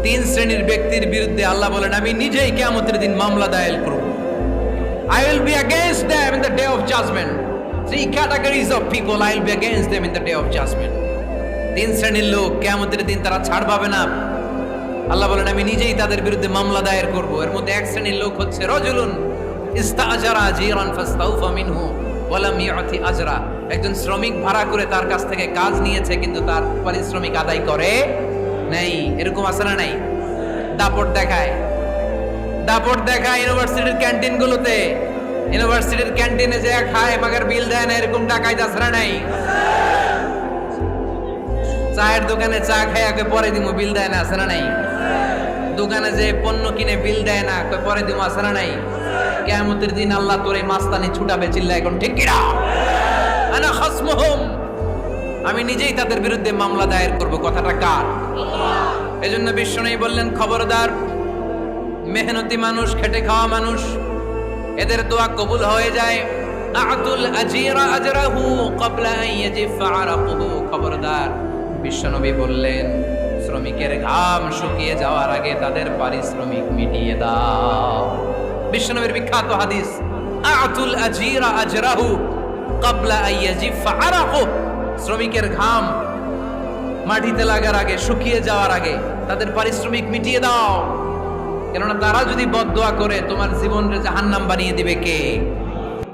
তিন শ্রেণীর ব্যক্তির বিরুদ্ধে আল্লাহ বলেন আমি নিজেই কিয়ামতের দিন মামলা দায়ের করব। I will be against them in the day of judgment. Three categories of people I will be against them in the day of judgment. তিন শ্রেণীর লোক কিয়ামতের দিন তারা ছাড় পাবে না। আল্লাহ বলেন আমি নিজেই তাদের বিরুদ্ধে মামলা দায়ের করব। এর মধ্যে এক শ্রেণীর লোক হচ্ছে রাজুলুন ইস্তাআজারা জিরান ফাস্তাউফা মিনহু ওয়া লাম ইউতি আজরা। একজন শ্রমিক ভাড়া করে তার কাছ থেকে কাজ নিয়েছে কিন্তু তার পারিশ্রমিক আদায় করে নাই। এরকম আছে না নাই? দাপট দেখায় ইউনিভার্সিটির ক্যান্টিনগুলোতে। ইউনিভার্সিটির ক্যান্টিনে যে খায় মাগার বিল দেয় না, এরকম টাকায় যাচ্ছে নাই। চায়ের দোকানে চা খায় আগে পরে দিমু, বিল দেয় না, আছে না নাই? দোকানে যে পণ্য কিনে বিল দেয় না, পরে দিমু, আছে না নাই? কিয়ামতের দিন আল্লাহ তোরে মাস্তানি ছুটাবে, চিল্লা এখন ঠিক কিনা? আনা খাসমুহুম, আমি নিজেই তাদের বিরুদ্ধে মামলা দায়ের করব। কথাটা কার? এজন্য বিশ্বনবী বললেন খবরদার, মেহনতি মানুষ, খেটে খাওয়া মানুষ, এদের দোয়া কবুল হয়ে যায়। আতুল আজিরা আজরাহু ক্বাবলা আন ইয়াজিফা আরাকুহু। খবরদার, বিশ্বনবী বললেন শ্রমিকের ঘাম শুকিয়ে যাওয়ার আগে তাদের পারিশ্রমিক মিটিয়ে দাও। বিশ্বনবীর বিখ্যাত হাদিস, আতুল আজিরা আজরাহু ক্বাবলা আন ইয়াজিফা আরাকুহু। শ্রমিকের ঘাম মাটিতে লাগার আগে, শুকিয়ে যাওয়ার আগে তাদের পারিশ্রমিক মিটিয়ে দাও। কেননা তারা যদি বদদোয়া করে তোমার জীবনকে জাহান্নাম বানিয়ে দিবে কে?